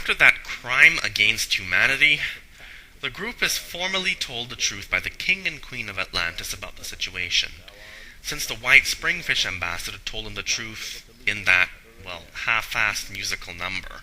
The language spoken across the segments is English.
after that crime against humanity, the group is formally told the truth by the king and queen of Atlantis about the situation, since the white springfish ambassador told them the truth in that, well, half-assed musical number.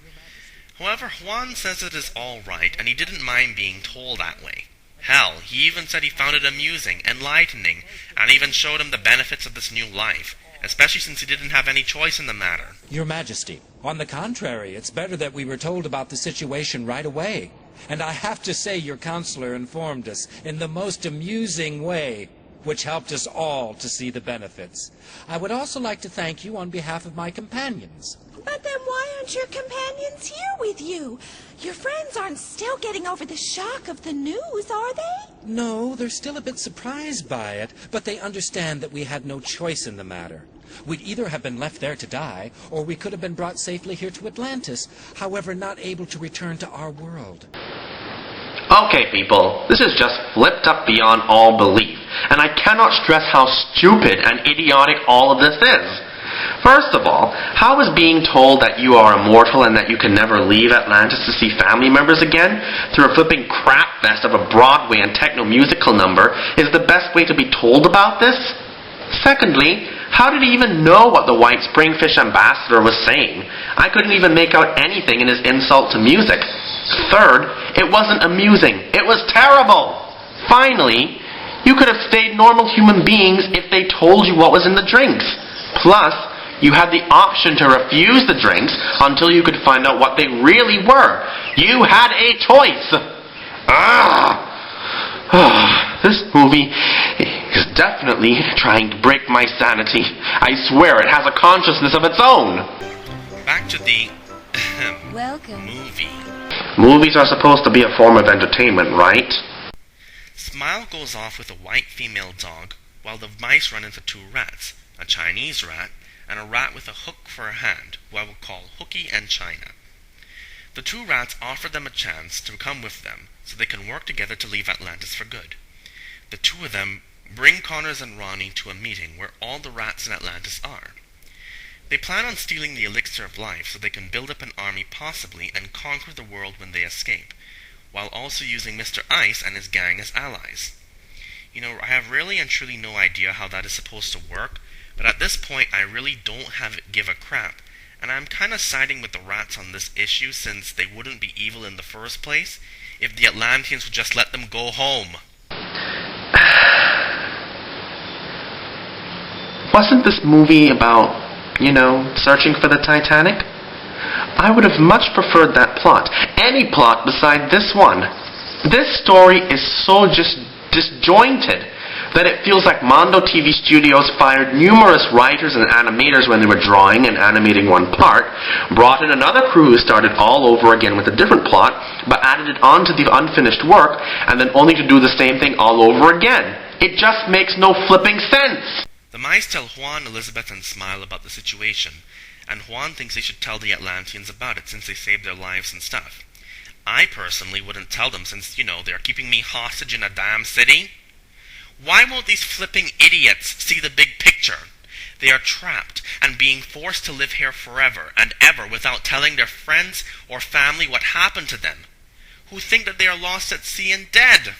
However, Juan says it is all right, and he didn't mind being told that way. Hell, he even said he found it amusing, enlightening, and even showed him the benefits of this new life, especially since he didn't have any choice in the matter. Your Majesty, on the contrary, it's better that we were told about the situation right away. And I have to say your counselor informed us in the most amusing way, which helped us all to see the benefits. I would also like to thank you on behalf of my companions. But then why aren't your companions here with you? Your friends aren't still getting over the shock of the news, are they? No, they're still a bit surprised by it, but they understand that we had no choice in the matter. We'd either have been left there to die, or we could have been brought safely here to Atlantis, however not able to return to our world. Okay, people, this is just flipped up beyond all belief, and I cannot stress how stupid and idiotic all of this is. First of all, how is being told that you are immortal and that you can never leave Atlantis to see family members again through a flipping crapfest of a Broadway and techno musical number is the best way to be told about this? Secondly, how did he even know what the white springfish ambassador was saying? I couldn't even make out anything in his insult to music. Third, it wasn't amusing. It was terrible. Finally, you could have stayed normal human beings if they told you what was in the drinks. Plus, you had the option to refuse the drinks until you could find out what they really were. You had a choice. This movie is definitely trying to break my sanity. I swear it has a consciousness of its own. Back to the Welcome. movie. Movies are supposed to be a form of entertainment, right? Smile goes off with a white female dog, while the mice run into two rats, a Chinese rat, and a rat with a hook for a hand, who I will call Hooky and China. The two rats offer them a chance to come with them, so they can work together to leave Atlantis for good. The two of them bring Connors and Ronnie to a meeting where all the rats in Atlantis are. They plan on stealing the elixir of life so they can build up an army possibly and conquer the world when they escape, while also using Mr. Ice and his gang as allies. You know, I have really and truly no idea how that is supposed to work, but at this point I really don't give a crap, and I'm kinda siding with the rats on this issue since they wouldn't be evil in the first place if the Atlanteans would just let them go home. Wasn't this movie about, searching for the Titanic? I would have much preferred that plot. Any plot beside this one. This story is so just disjointed that it feels like Mondo TV Studios fired numerous writers and animators when they were drawing and animating one part, brought in another crew who started all over again with a different plot, but added it onto the unfinished work, and then only to do the same thing all over again. It just makes no flipping sense. The mice tell Juan, Elizabeth, and Smile about the situation, and Juan thinks they should tell the Atlanteans about it since they saved their lives and stuff. I personally wouldn't tell them since, they're keeping me hostage in a damn city. Why won't these flipping idiots see the big picture? They are trapped and being forced to live here forever and ever without telling their friends or family what happened to them, who think that they are lost at sea and dead.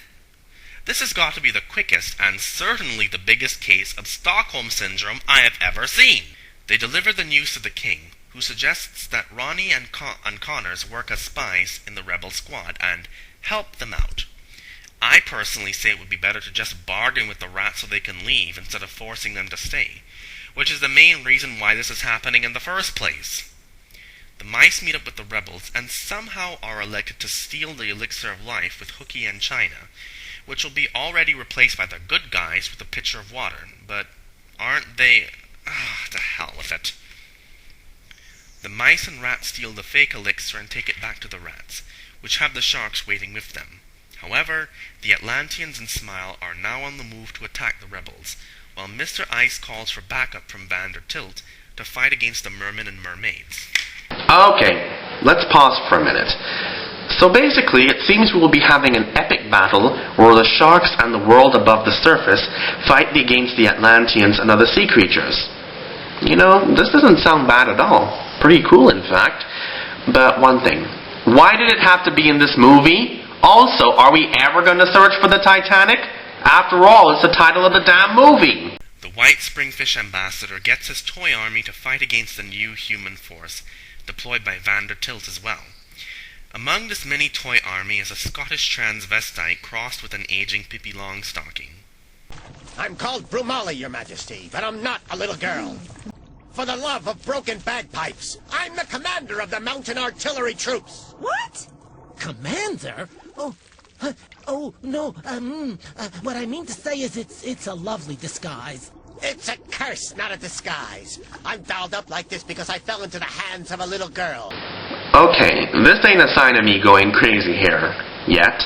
This has got to be the quickest and certainly the biggest case of Stockholm Syndrome I have ever seen. They deliver the news to the king, who suggests that Ronnie and Connors work as spies in the rebel squad and help them out. I personally say it would be better to just bargain with the rats so they can leave instead of forcing them to stay, which is the main reason why this is happening in the first place. The mice meet up with the rebels and somehow are elected to steal the elixir of life with Hooky and China, which will be already replaced by the good guys with a pitcher of water, but aren't they... to hell with it. The mice and rats steal the fake elixir and take it back to the rats, which have the sharks waiting with them. However, the Atlanteans and Smile are now on the move to attack the rebels, while Mr. Ice calls for backup from Vandertilt to fight against the mermen and mermaids. Okay, let's pause for a minute. So basically, it seems we will be having an epic battle where the sharks and the world above the surface fight against the Atlanteans and other sea creatures. This doesn't sound bad at all. Pretty cool, in fact. But one thing. Why did it have to be in this movie? Also, are we ever going to search for the Titanic? After all, it's the title of the damn movie. The White Springfish ambassador gets his toy army to fight against the new human force, deployed by Vandertilt as well. Among this mini toy army is a Scottish transvestite crossed with an aging Pippi Longstocking. I'm called Brumali, Your Majesty, but I'm not a little girl. For the love of broken bagpipes, I'm the commander of the mountain artillery troops. What? Commander? Oh, no, what I mean to say is it's a lovely disguise. It's a curse, not a disguise. I'm dolled up like this because I fell into the hands of a little girl. Okay, this ain't a sign of me going crazy here, yet.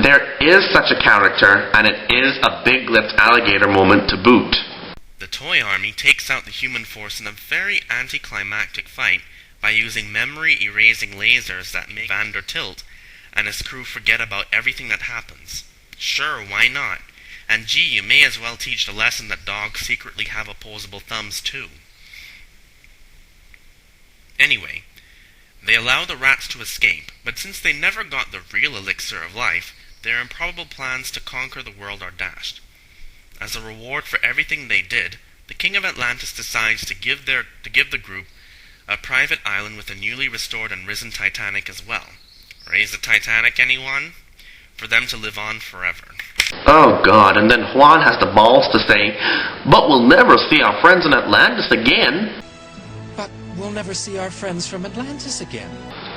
There is such a character, and it is a big-lipped alligator moment to boot. The toy army takes out the human force in a very anticlimactic fight by using memory-erasing lasers that make Vandertilt and his crew forget about everything that happens. Sure, why not? And gee, you may as well teach the lesson that dogs secretly have opposable thumbs too. Anyway, they allow the rats to escape, but since they never got the real elixir of life, their improbable plans to conquer the world are dashed. As a reward for everything they did, the King of Atlantis decides to give the group a private island with a newly restored and risen Titanic as well. Raise the Titanic, anyone? For them to live on forever. Oh God, and then Juan has the balls to say, "But we'll never see our friends in Atlantis again." But we'll never see our friends from Atlantis again.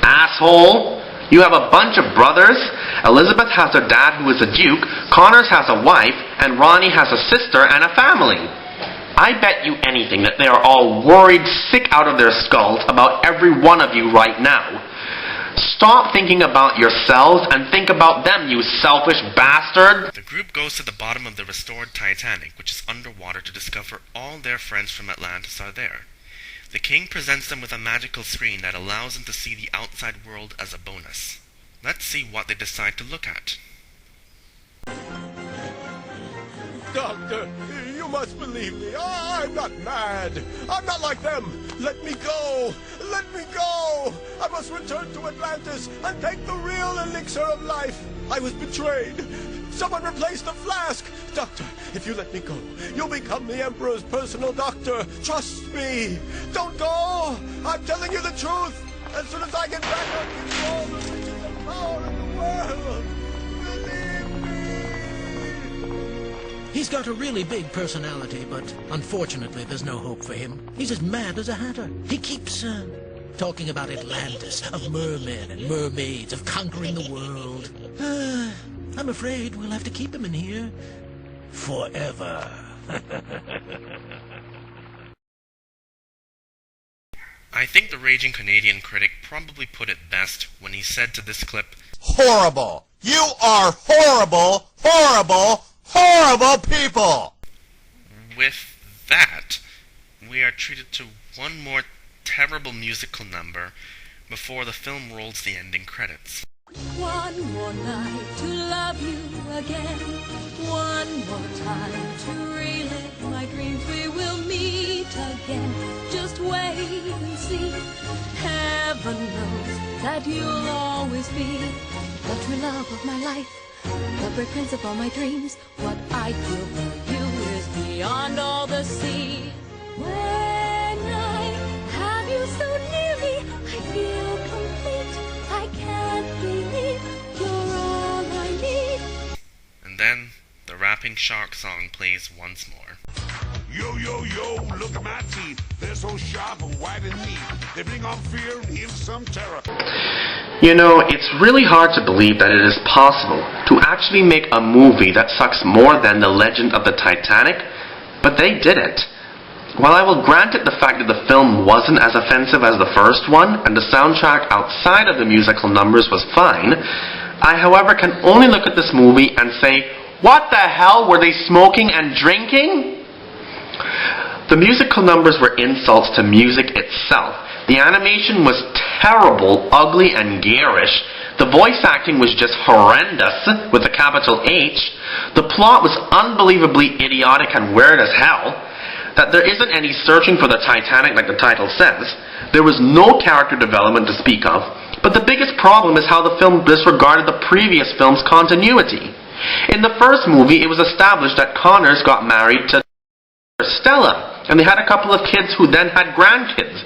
Asshole! You have a bunch of brothers. Elizabeth has her dad who is a duke, Connors has a wife, and Ronnie has a sister and a family. I bet you anything that they are all worried sick out of their skulls about every one of you right now. Stop thinking about yourselves and think about them, you selfish bastard! The group goes to the bottom of the restored Titanic, which is underwater, to discover all their friends from Atlantis are there. The king presents them with a magical screen that allows them to see the outside world as a bonus. Let's see what they decide to look at. Doctor, you must believe me. I'm not mad. I'm not like them. Let me go. Let me go. I must return to Atlantis and take the real elixir of life. I was betrayed. Someone replaced the flask. Doctor, if you let me go, you'll become the Emperor's personal doctor. Trust me. Don't go. I'm telling you the truth. As soon as I get back, I'll give you all the riches and power in the world. Believe me. He's got a really big personality, but unfortunately there's no hope for him. He's as mad as a hatter. He keeps talking about Atlantis, of mermen and mermaids, of conquering the world. I'm afraid we'll have to keep him in here forever. I think the raging Canadian critic probably put it best when he said to this clip, Horrible. You are horrible, horrible, horrible people. With that, we are treated to one more terrible musical number before the film rolls the ending credits. One more night to love you again. One more time to relive my dreams. We will meet again. Just wait and see. Heaven knows that you'll always be the true love of my life, the bright prince of all my dreams. What I feel for you is beyond all the sea. When I have you so near me, I feel complete. I can't believe you're all I need. And then the rapping shark song plays once more. Yo, yo, yo, look at my teeth. They're so sharp and white and neat. They bring on fear and even some terror. You know, it's really hard to believe that it is possible to actually make a movie that sucks more than The Legend of the Titanic, but they did it. While I will grant it the fact that the film wasn't as offensive as the first one, and the soundtrack outside of the musical numbers was fine, I, however, can only look at this movie and say, what the hell were they smoking and drinking? The musical numbers were insults to music itself. The animation was terrible, ugly, and garish. The voice acting was just horrendous, with a capital H. The plot was unbelievably idiotic and weird as hell. That there isn't any searching for the Titanic like the title says. There was no character development to speak of. But the biggest problem is how the film disregarded the previous film's continuity. In the first movie, it was established that Connors got married to Stella, and they had a couple of kids who then had grandkids.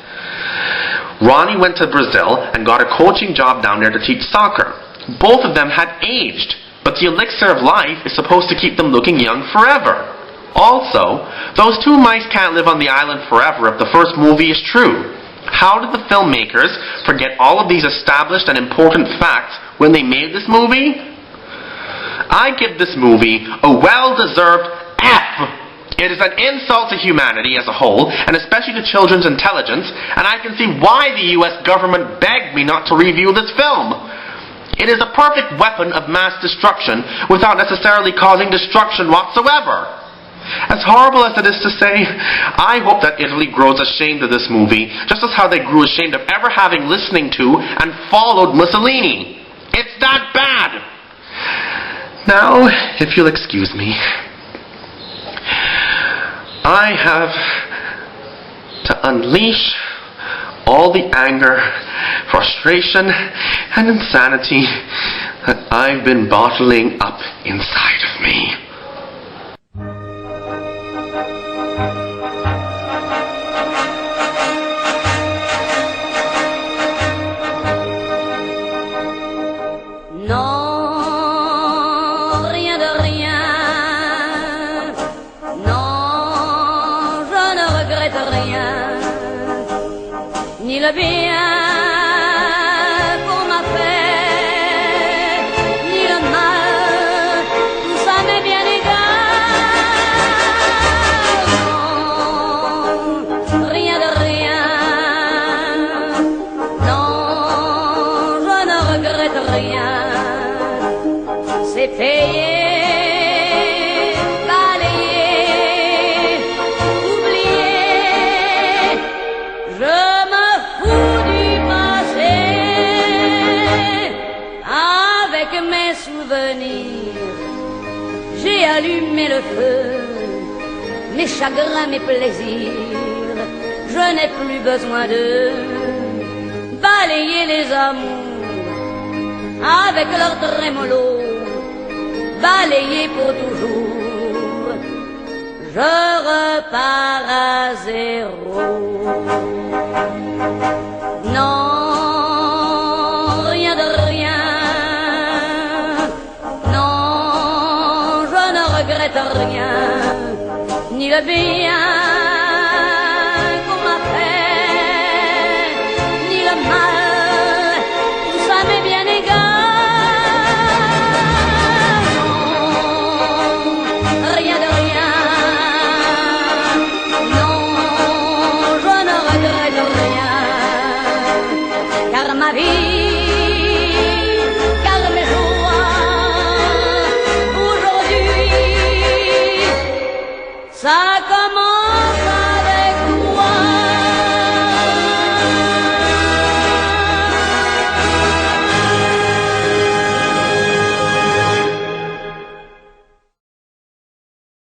Ronnie went to Brazil and got a coaching job down there to teach soccer. Both of them had aged, but the elixir of life is supposed to keep them looking young forever. Also, those two mice can't live on the island forever if the first movie is true. How did the filmmakers forget all of these established and important facts when they made this movie? I give this movie a well-deserved F. It is an insult to humanity as a whole, and especially to children's intelligence, and I can see why the US government begged me not to review this film. It is a perfect weapon of mass destruction without necessarily causing destruction whatsoever. As horrible as it is to say, I hope that Italy grows ashamed of this movie, just as how they grew ashamed of ever having listening to and followed Mussolini. It's that bad! Now, if you'll excuse me, I have to unleash all the anger, frustration, and insanity that I've been bottling up inside of me. Ni le bien qu'on m'a fait, ni le mal, tout ça m'est bien égal. Non, rien de rien. Non, je ne regrette rien. C'est payé. J'ai allumé le feu, mes chagrins, mes plaisirs. Je n'ai plus besoin de balayer les amours avec leur trémolo, balayer pour toujours. Je repars à zéro. Non, rien de rien. Rien, ni le bien